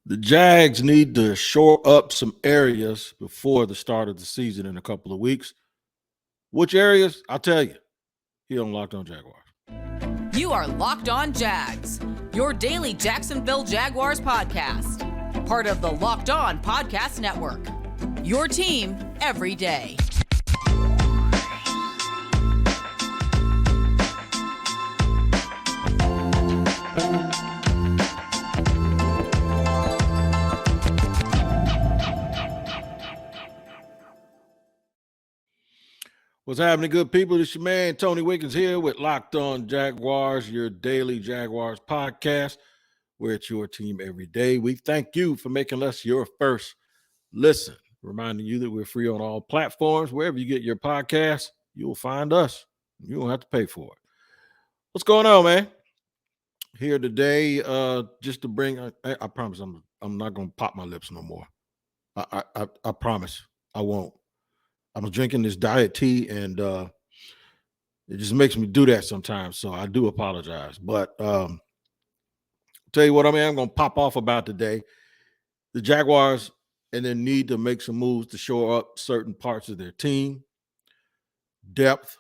The Jags need to shore up some areas before the start of the season in a couple of weeks. Which areas? I'll tell you. Here on Locked On Jaguars. You are Locked On Jags, your daily Jacksonville Jaguars podcast. Part of the Locked On Podcast Network. Your team every day. What's happening, good people? This your man, Tony Wiggins, here with Locked On Jaguars, your daily Jaguars podcast. We're at your team every day. We thank you for making us your first listen. Reminding you that we're free on all platforms. Wherever you get your podcast, you'll find us. You don't have to pay for it. What's going on, man? Here today, just to bring, I promise I'm not going to pop my lips no more. I promise I won't. I'm drinking this diet tea, and it just makes me do that sometimes. So I do apologize. But tell you what, I'm going to pop off about today. The Jaguars and their need to make some moves to shore up certain parts of their team, depth.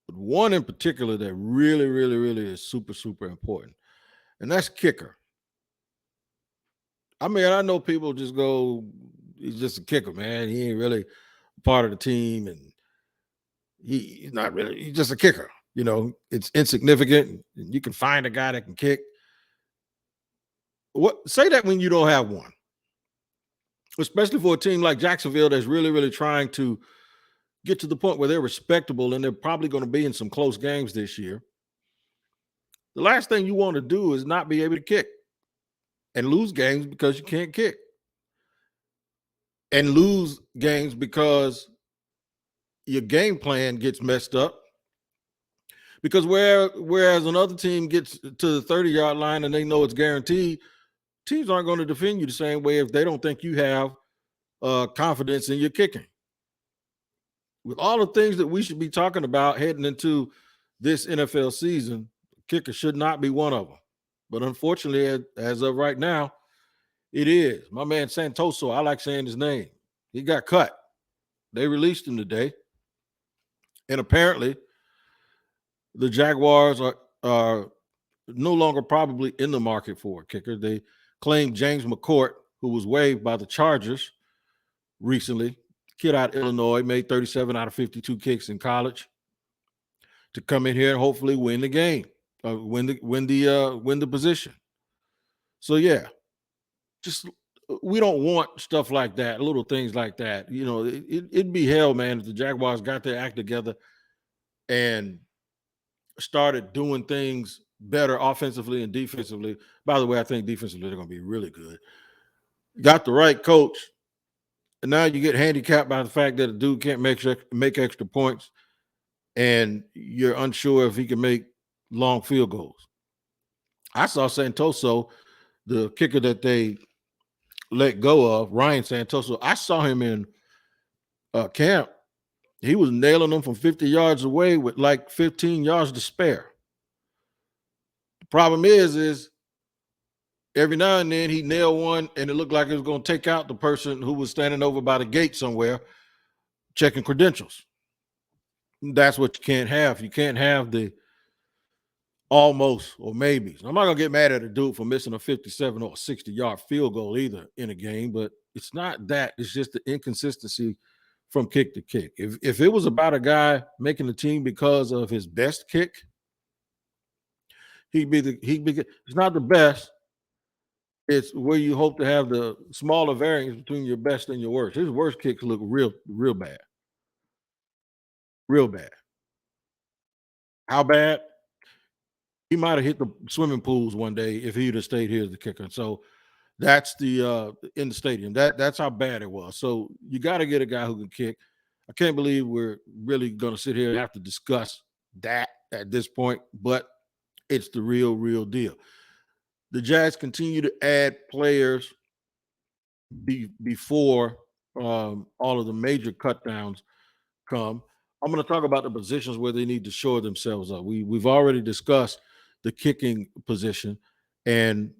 But one in particular that really, really, really is super, super important, and that's kicker. I mean, I know people just go, he's just a kicker, man. He ain't really part of the team, and he's not really, he's just a kicker. You know, it's insignificant. You can find a guy that can kick. What say that when you don't have one, especially for a team like Jacksonville that's really, really trying to get to the point where they're respectable and they're probably going to be in some close games this year. The last thing you want to do is not be able to kick and lose games because you can't kick, and lose games because your game plan gets messed up. Because whereas another team gets to the 30-yard line and they know it's guaranteed, teams aren't going to defend you the same way if they don't think you have confidence in your kicking. With all the things that we should be talking about heading into this NFL season, kicker should not be one of them. But unfortunately, as of right now, it is. My man Santoro, I like saying his name. He got cut. They released him today. And apparently, the Jaguars are no longer probably in the market for a kicker. They claimed James McCourt, who was waived by the Chargers recently, kid out of Illinois, made 37 out of 52 kicks in college, to come in here and hopefully win the game, win the position. So yeah, just we don't want stuff like that, little things like that. You know, it'd be hell, man, if the Jaguars got their act together and started doing things better offensively and defensively. By the way, I think defensively they're going to be really good. Got the right coach, and now you get handicapped by the fact that a dude can't make extra points, and you're unsure if he can make long field goals. I saw Santoro, the kicker that they let go of, Ryan Santoro. I saw him in camp. He was nailing them from 50 yards away with like 15 yards to spare. The problem is every now and then he nailed one and it looked like it was going to take out the person who was standing over by the gate somewhere checking credentials. That's what you can't have. You can't have the almost or maybes. I'm not going to get mad at a dude for missing a 57 or 60-yard field goal either in a game, but it's not that. It's just the inconsistency from kick to kick. If it was about a guy making the team because of his best kick, it's not the best. It's where you hope to have the smaller variance between your best and your worst. His worst kicks look real bad. Real bad. How bad? He might have hit the swimming pools one day if he'd have stayed here as the kicker. So that's the in the stadium. That's how bad it was. So you got to get a guy who can kick. I can't believe we're really going to sit here and have to discuss that at this point, but it's the real deal. The Jags continue to add players before all of the major cutdowns come. I'm going to talk about the positions where they need to shore themselves up. We've already discussed the kicking position, and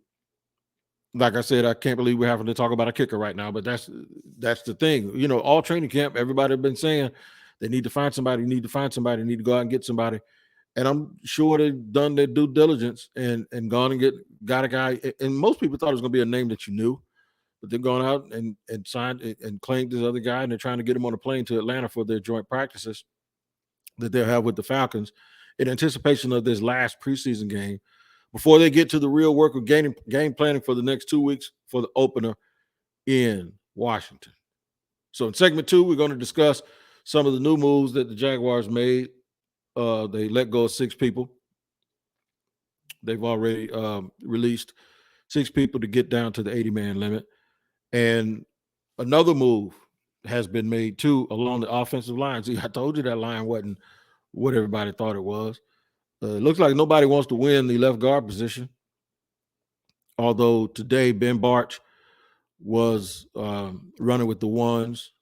like I said, I can't believe we're having to talk about a kicker right now, but that's the thing. You know, all training camp, everybody have been saying they need to find somebody, need to go out and get somebody. And I'm sure they've done their due diligence and gone and got a guy. And most people thought it was going to be a name that you knew, but they've gone out and signed and claimed this other guy, and they're trying to get him on a plane to Atlanta for their joint practices that they'll have with the Falcons in anticipation of this last preseason game before they get to the real work of game planning for the next 2 weeks for the opener in Washington. So in segment 2, we're going to discuss some of the new moves that the Jaguars made. They let go of 6 people. They've already released 6 people to get down to the 80-man limit. And another move has been made, too, along the offensive line. See, I told you that line wasn't what everybody thought it was. It looks like nobody wants to win the left guard position. Although today Ben Barch was running with the ones.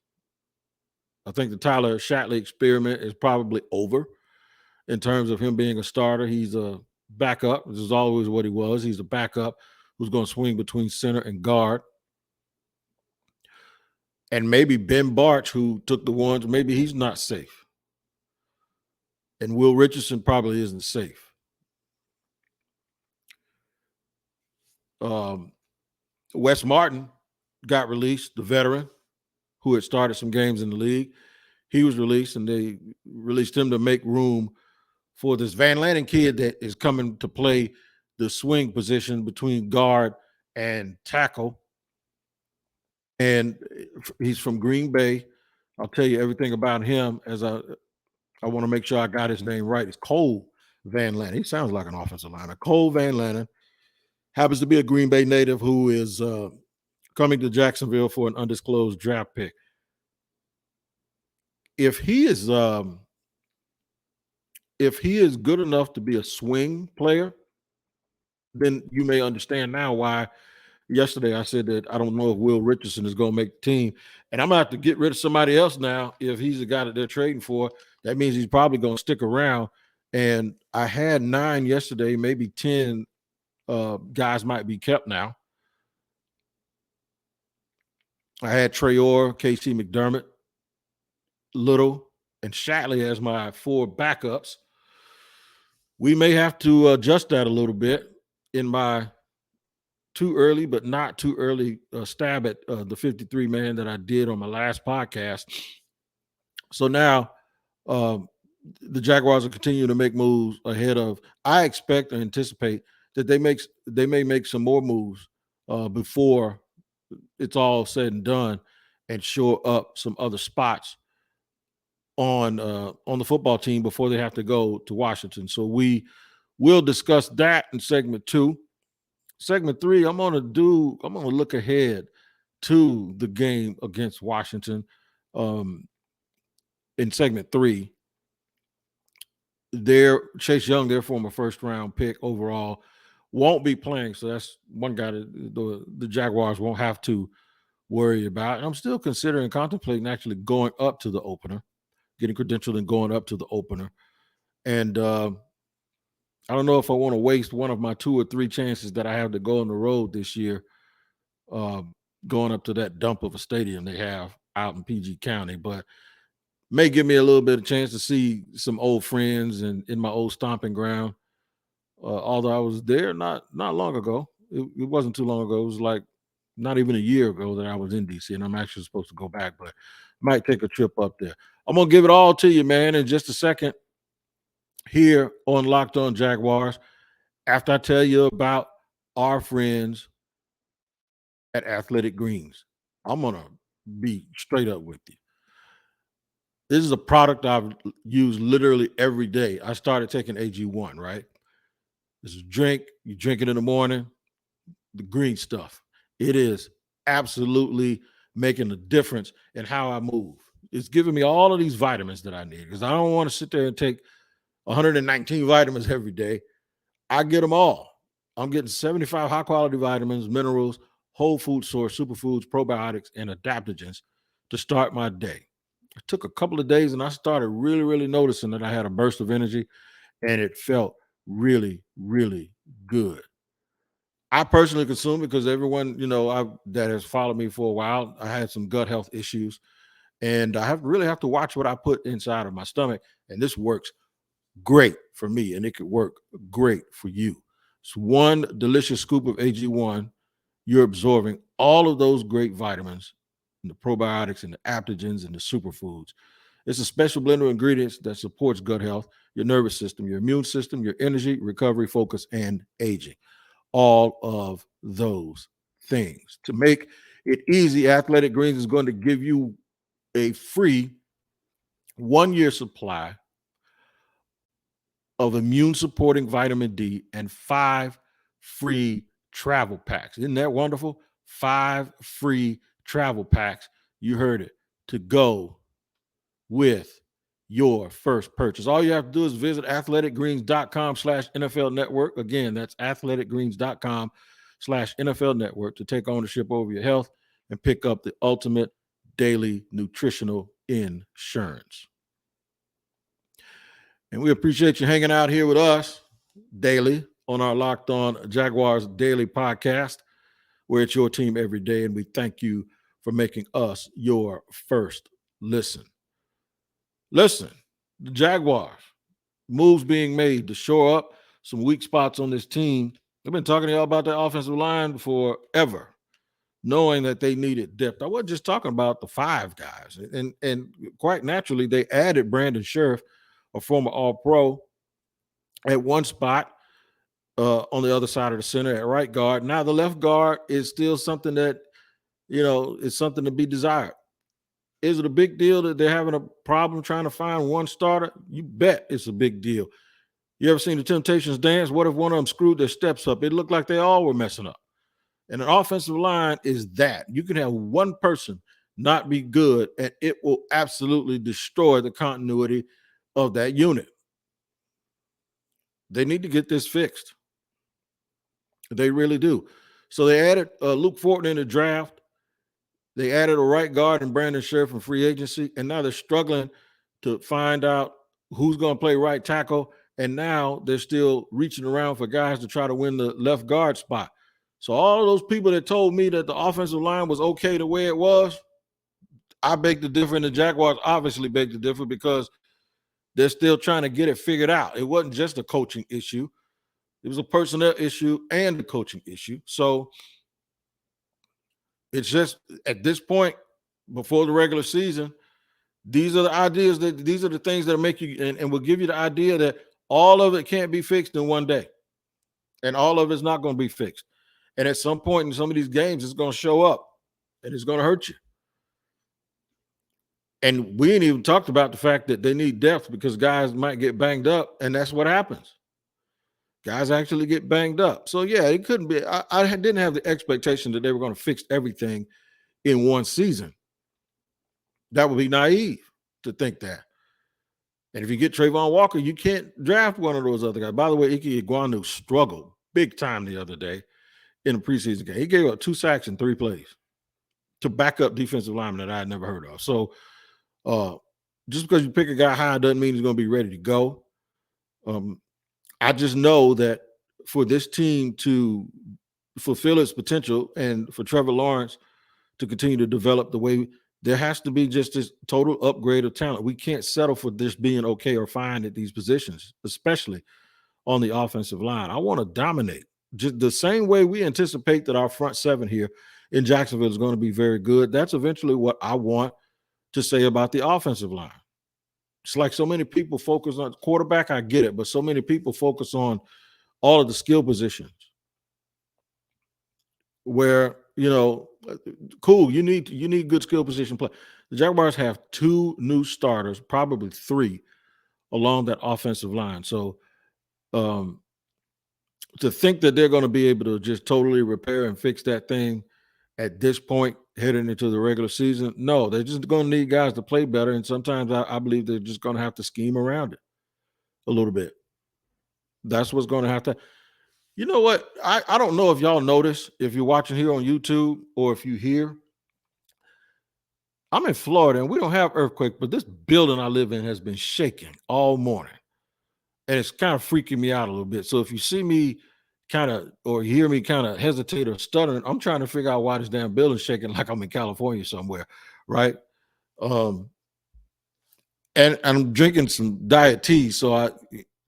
I think the Tyler Shatley experiment is probably over in terms of him being a starter. He's a backup. This is always what he was. He's a backup who's going to swing between center and guard. And maybe Ben Barch, who took the ones, maybe he's not safe. And Will Richardson probably isn't safe. Wes Martin got released, the veteran who had started some games in the league. He was released, and they released him to make room for this Van Lanen kid that is coming to play the swing position between guard and tackle. And he's from Green Bay. I'll tell you everything about him as I want to make sure I got his name right. It's Cole Van Lanen. He sounds like an offensive lineman. Cole Van Lanen happens to be a Green Bay native who is coming to Jacksonville for an undisclosed draft pick. If he is good enough to be a swing player, then you may understand now why yesterday I said that I don't know if Will Richardson is going to make the team. And I'm going to have to get rid of somebody else now if he's the guy that they're trading for. That means he's probably going to stick around. And I had 9 yesterday, maybe 10 guys might be kept now. I had Traore, Casey McDermott, Little, and Shatley as my 4 backups. We may have to adjust that a little bit in my too early, but not too early stab at the 53-man that I did on my last podcast. So now the Jaguars will continue to make moves ahead of. I expect and anticipate that they may make some more moves before it's all said and done, and shore up some other spots on the football team before they have to go to Washington. So we will discuss that in segment 2. Segment 3, I'm gonna look ahead to the game against Washington. In segment 3, Chase Young, their former first-round pick overall, won't be playing. So that's one guy that the Jaguars won't have to worry about. And I'm still contemplating actually going up to the opener, getting credentialed and going up to the opener. And I don't know if I want to waste one of my 2 or 3 chances that I have to go on the road this year, going up to that dump of a stadium they have out in PG County, but may give me a little bit of chance to see some old friends and in my old stomping ground. Although I was there not long ago. It wasn't too long ago. It was like not even a year ago that I was in DC, and I'm actually supposed to go back, but might take a trip up there. I'm going to give it all to you, man, in just a second here on Locked On Jaguars after I tell you about our friends at Athletic Greens. I'm going to be straight up with you. This is a product I've used literally every day. I started taking AG1, right? This is a drink. You drink it in the morning, the green stuff. It is absolutely making a difference in how I move. It's giving me all of these vitamins that I need because I don't want to sit there and take 119 vitamins every day. I get them all. I'm getting 75 high-quality vitamins, minerals, whole food source, superfoods, probiotics, and adaptogens to start my day. It took a couple of days, and I started really, really noticing that I had a burst of energy, and it felt really, really good. I personally consume it because everyone, that has followed me for a while, I had some gut health issues, and I really have to watch what I put inside of my stomach. And this works great for me, and it could work great for you. It's one delicious scoop of AG1. You're absorbing all of those great vitamins and the probiotics and the adaptogens and the superfoods. It's a special blend of ingredients that supports gut health, your nervous system, your immune system, your energy, recovery, focus, and aging. All of those things. To make it easy, Athletic Greens is going to give you a free 1-year supply of immune supporting vitamin D and 5 free travel packs. Isn't that wonderful? 5 free travel packs. You heard it, to go with your first purchase. All you have to do is visit athleticgreens.com/NFL network. Again, that's athleticgreens.com/NFL network to take ownership over your health and pick up the ultimate daily nutritional insurance. And we appreciate you hanging out here with us daily on our Locked On Jaguars daily podcast, where it's your team every day. And we thank you for making us your first listen. Listen, the Jaguars, moves being made to shore up some weak spots on this team. I've been talking to y'all about the offensive line forever, knowing that they needed depth. I wasn't just talking about the 5 guys. And quite naturally, they added Brandon Sheriff, a former All-Pro, at one spot on the other side of the center at right guard. Now the left guard is still something that, is something to be desired. Is it a big deal that they're having a problem trying to find one starter? You bet it's a big deal. You ever seen the Temptations dance? What if one of them screwed their steps up? It looked like they all were messing up. And an offensive line is that. You can have one person not be good, and it will absolutely destroy the continuity of that unit. They need to get this fixed. They really do. So they added Luke Fortin in the draft. They added a right guard and Brandon Sheriff from free agency, and now they're struggling to find out who's going to play right tackle. And now they're still reaching around for guys to try to win the left guard spot. So all of those people that told me that the offensive line was okay the way it was, I beg to differ, and the Jaguars obviously beg to differ because they're still trying to get it figured out. It wasn't just a coaching issue. It was a personnel issue and a coaching issue. So it's just at this point, before the regular season, these are the ideas these are the things that make you and will give you the idea that all of it can't be fixed in one day. And all of it's not going to be fixed. And at some point in some of these games, it's going to show up and it's going to hurt you. And we ain't even talked about the fact that they need depth because guys might get banged up, and that's what happens. Guys actually get banged up. So, yeah, it couldn't be. I didn't have the expectation that they were going to fix everything in one season. That would be naive to think that. And if you get Trayvon Walker, you can't draft one of those other guys. By the way, Ike Ekwonu struggled big time the other day in a preseason game. He gave up 2 sacks in 3 plays to back up defensive linemen that I had never heard of. So just because you pick a guy high doesn't mean he's going to be ready to go. I just know that for this team to fulfill its potential and for Trevor Lawrence to continue to develop the way, there has to be just this total upgrade of talent. We can't settle for this being okay or fine at these positions, especially on the offensive line. I want to dominate just the same way we anticipate that our front 7 here in Jacksonville is going to be very good. That's eventually what I want to say about the offensive line. It's like so many people focus on quarterback. I get it, but so many people focus on all of the skill positions where, cool, you need good skill position play. The Jaguars have 2 new starters, probably 3 along that offensive line. So to think that they're going to be able to just totally repair and fix that thing at this point heading into the regular season, no, they're just going to need guys to play better. And sometimes I believe they're just going to have to scheme around it a little bit. That's what's going to have to. You know what? I don't know if y'all notice, if you're watching here on YouTube or if you hear. I'm in Florida and we don't have earthquake, but this building I live in has been shaking all morning. And it's kind of freaking me out a little bit. So if you see me kind of, or hear me kind of hesitate or stuttering, I'm trying to figure out why this damn building's shaking like I'm in California somewhere, right? And I'm drinking some diet tea, so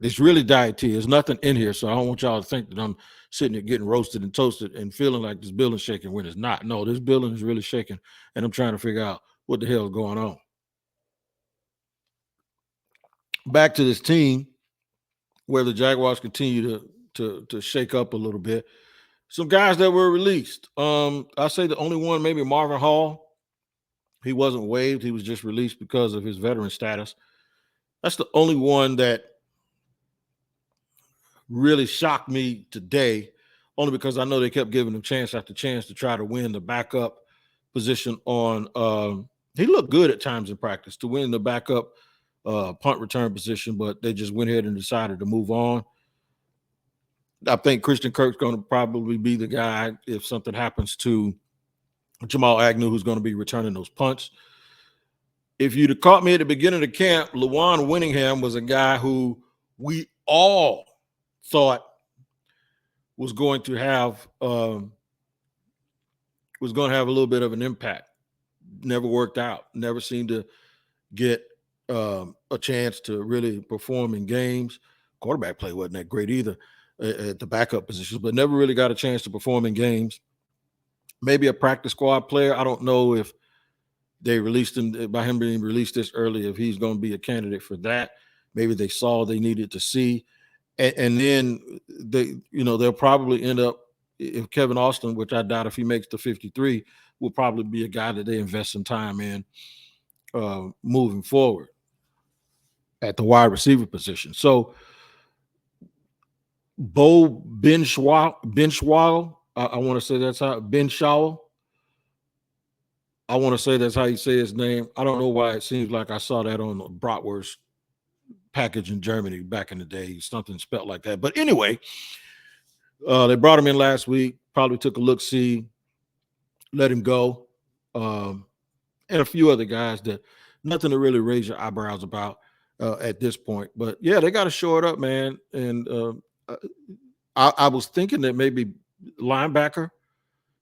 it's really diet tea. There's nothing in here, so I don't want y'all to think that I'm sitting here getting roasted and toasted and feeling like this building's shaking when it's not. No, this building is really shaking, and I'm trying to figure out what the hell is going on. Back to this team, where the Jaguars continue to shake up a little bit. Some guys that were released. I say the only one, maybe Marvin Hall. He wasn't waived. He was just released because of his veteran status. That's the only one that really shocked me today, only because I know they kept giving him chance after chance to try to win the backup position on. He looked good at times in practice to win the backup punt return position, but they just went ahead and decided to move on. I think Christian Kirk's going to probably be the guy if something happens to Jamal Agnew, who's going to be returning those punts. If you'd have caught me at the beginning of the camp, Lawan Winningham was a guy who we all thought was going to have a little bit of an impact. Never worked out. Never seemed to get a chance to really perform in games. Quarterback play wasn't that great either at the backup positions, but never really got a chance to perform in games. Maybe a practice squad player. I don't know if they released him, by him being released this early, if he's going to be a candidate for that. Maybe they saw they needed to see. And then they'll probably end up, if Kevin Austin, which I doubt if he makes the 53, will probably be a guy that they invest some time in moving forward at the wide receiver position. So Bo Benchwall, I want to say that's how Benchwall. I want to say that's how you say his name. I don't know why it seems like I saw that on the bratwurst package in Germany back in the day, something spelt like that. But anyway, they brought him in last week, probably took a look-see, let him go. And a few other guys that nothing to really raise your eyebrows about at this point. But yeah, they got to shore it up, man. And I was thinking that maybe linebacker,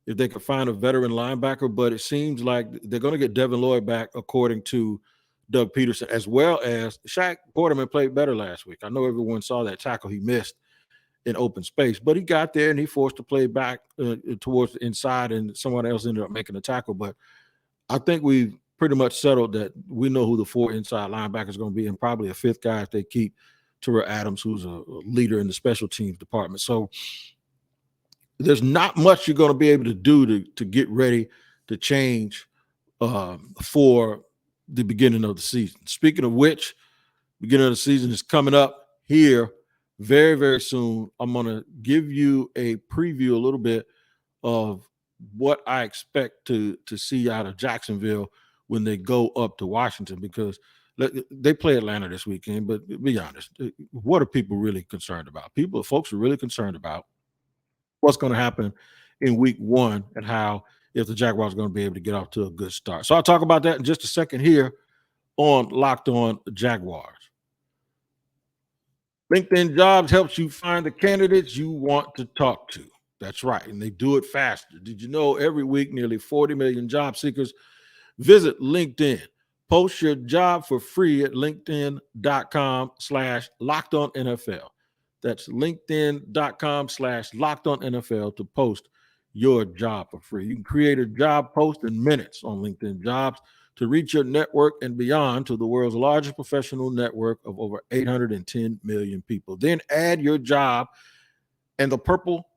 if they could find a veteran linebacker, but it seems like they're going to get Devin Lloyd back, according to Doug Peterson, as well as Shaq Porterman played better last week. I know everyone saw that tackle he missed in open space, but he got there and he forced the play back towards the inside, and someone else ended up making the tackle. But I think we've pretty much settled that we know who the 4 inside linebackers is going to be, and probably a 5th guy if they keep Terrell Adams, who's a leader in the special teams department. So there's not much you're going to be able to do to get ready to change for the beginning of the season. Speaking of which, beginning of the season is coming up here very, very soon. I'm going to give you a preview a little bit of what I expect to see out of Jacksonville when they go up to Washington, because they play Atlanta this weekend. But be honest, what are people really concerned about? Folks are really concerned about what's going to happen in week 1 and how, if the Jaguars are going to be able to get off to a good start. So I'll talk about that in just a second here on Locked On Jaguars. LinkedIn Jobs helps you find the candidates you want to talk to. That's right, and they do it faster. Did you know every week nearly 40 million job seekers visit LinkedIn? Post your job for free at linkedin.com/LockedOnNFL. That's linkedin.com/LockedOnNFL to post your job for free. You can create a job post in minutes on LinkedIn Jobs to reach your network and beyond to the world's largest professional network of over 810 million people. Then add your job and the purple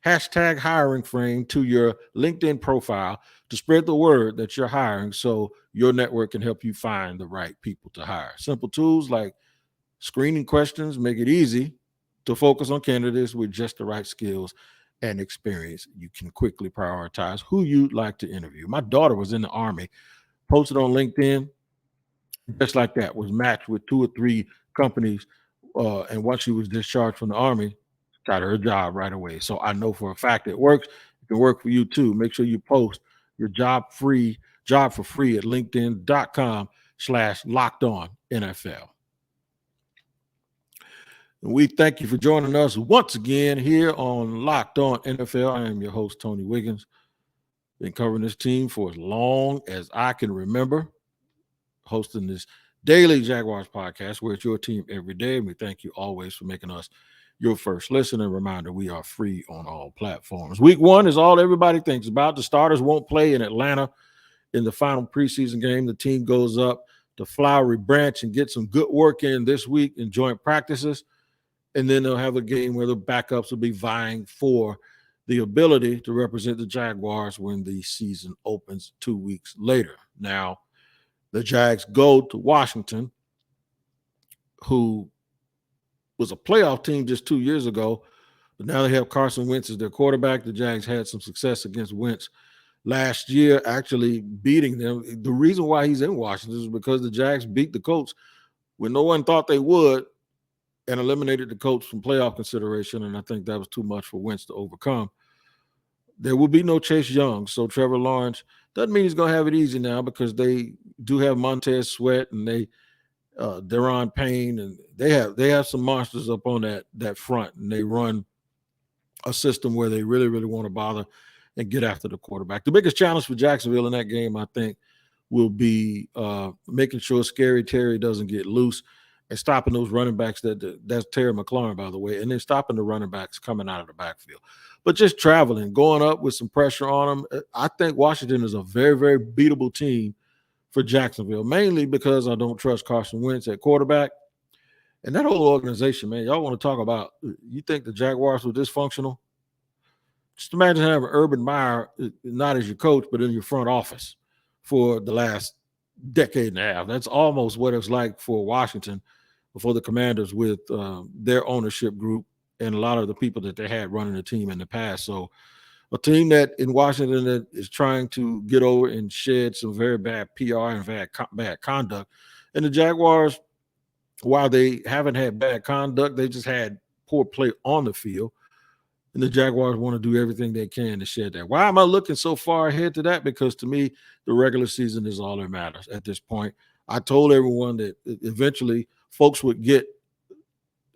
#hiring frame to your LinkedIn profile to spread the word that you're hiring, so your network can help you find the right people to hire. Simple tools like screening questions make it easy to focus on candidates with just the right skills and experience. You can quickly prioritize who you'd like to interview. My daughter was in the Army, posted on LinkedIn, just like that, was matched with 2 or 3 companies. And once she was discharged from the Army, got her a job right away. So I know for a fact it works. It can work for you too. Make sure you post your job for free at linkedin.com/LockedOnNFL. And we thank you for joining us once again here on Locked On NFL. I am your host, Tony Wiggins. Been covering this team for as long as I can remember, hosting this daily Jaguars podcast where it's your team every day. And we thank you always for making us your first listen. And reminder, we are free on all platforms. Week 1 is all everybody thinks about. The starters won't play in Atlanta in the final preseason game. The team goes up to Flowery Branch and get some good work in this week in joint practices. And then they'll have a game where the backups will be vying for the ability to represent the Jaguars when the season opens 2 weeks later. Now, the Jags go to Washington, who was a playoff team just 2 years ago, but now they have Carson Wentz as their quarterback. The Jags had some success against Wentz last year, actually beating them. The reason why he's in Washington is because the Jags beat the Colts when no one thought they would and eliminated the Colts from playoff consideration, and I think that was too much for Wentz to overcome. There will be no Chase Young, so Trevor Lawrence doesn't mean he's going to have it easy now because they do have Montez Sweat and Deron Payne, and they have some monsters up on that front, and they run a system where they really, really want to bother and get after the quarterback. The biggest challenge for Jacksonville in that game, I think, will be making sure Scary Terry doesn't get loose and stopping those running backs. That's Terry McLaurin, by the way, and then stopping the running backs coming out of the backfield. But just traveling, going up with some pressure on them. I think Washington is a very, very beatable team for Jacksonville, mainly because I don't trust Carson Wentz at quarterback. And that whole organization, man, y'all want to talk about, you think the Jaguars were dysfunctional? Just imagine having Urban Meyer, not as your coach, but in your front office for the last decade and a half. That's almost what it's like for Washington, for the Commanders with their ownership group and a lot of the people that they had running the team in the past. So a team that in Washington that is trying to get over and shed some very bad PR and bad conduct. And the Jaguars, while they haven't had bad conduct, they just had poor play on the field. And the Jaguars want to do everything they can to shed that. Why am I looking so far ahead to that? Because to me, the regular season is all that matters at this point. I told everyone that eventually folks would get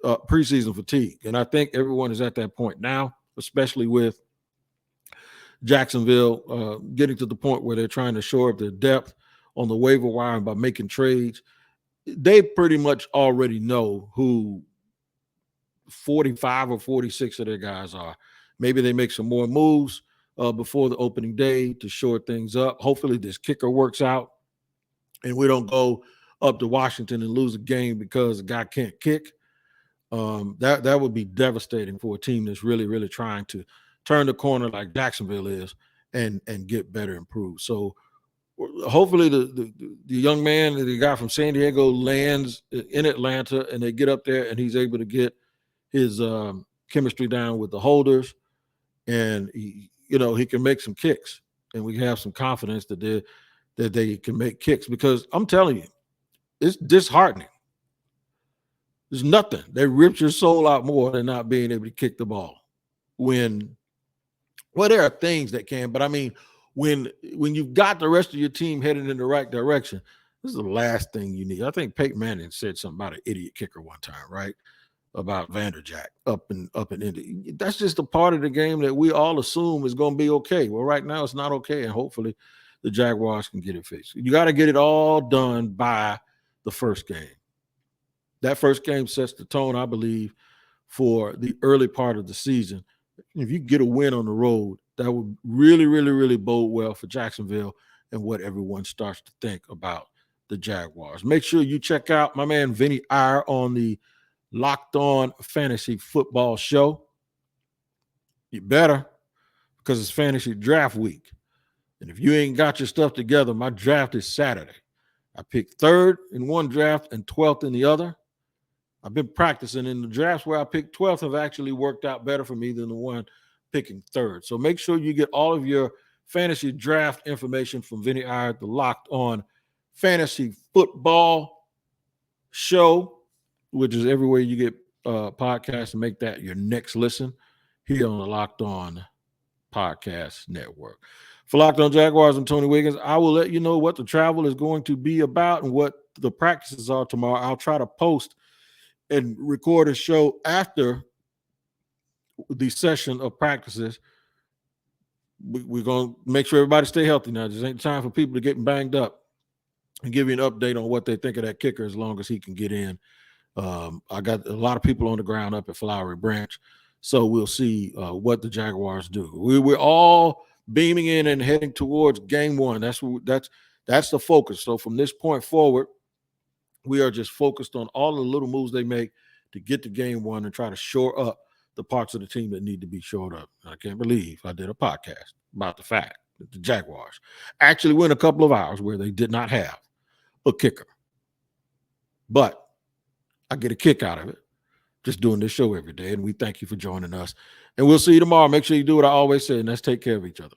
preseason fatigue. And I think everyone is at that point now, especially with Jacksonville getting to the point where they're trying to shore up their depth on the waiver wire by making trades. They pretty much already know who 45 or 46 of their guys are. Maybe they make some more moves before the opening day to shore things up. Hopefully this kicker works out and we don't go up to Washington and lose a game because the guy can't kick. That would be devastating for a team that's really, really trying to turn the corner like Jacksonville is and get better, improve. So hopefully the young man that he got from San Diego lands in Atlanta and they get up there and he's able to get his chemistry down with the holders and he can make some kicks and we have some confidence that they can make kicks, because I'm telling you, it's disheartening. There's nothing that rips your soul out more than not being able to kick the ball. There are things that can, but I mean, when you've got the rest of your team heading in the right direction, this is the last thing you need. I think Peyton Manning said something about an idiot kicker one time, right? About Vanderjack up in Indy. That's just a part of the game that we all assume is going to be okay. Well, right now it's not okay, and hopefully the Jaguars can get it fixed. You got to get it all done by the first game. That first game sets the tone, I believe, for the early part of the season. If you get a win on the road, that would really, really, really bode well for Jacksonville and what everyone starts to think about the Jaguars. Make sure you check out my man Vinny Iyer on the Locked On Fantasy Football Show. You better, because it's fantasy draft week. And if you ain't got your stuff together, my draft is Saturday. I picked 3rd in one draft and 12th in the other. I've been practicing, in the drafts where I picked 12th have actually worked out better for me than the one picking 3rd. So make sure you get all of your fantasy draft information from Vinny Iyer, the Locked On Fantasy Football Show, which is everywhere you get podcasts, and make that your next listen here on the Locked On Podcast Network. For Locked On Jaguars, I'm Tony Wiggins. I will let you know what the travel is going to be about and what the practices are tomorrow. I'll try to post and record a show after the session of practices. We're going to make sure everybody stay healthy now. This ain't time for people to get banged up, and give you an update on what they think of that kicker as long as he can get in. I got a lot of people on the ground up at Flowery Branch, so we'll see what the Jaguars do. We're all beaming in and heading towards game one. That's the focus. So from this point forward, we are just focused on all the little moves they make to get to game one and try to shore up the parts of the team that need to be shored up. I can't believe I did a podcast about the fact that the Jaguars actually went a couple of hours where they did not have a kicker. But I get a kick out of it just doing this show every day, and we thank you for joining us. And we'll see you tomorrow. Make sure you do what I always say, and that's take care of each other.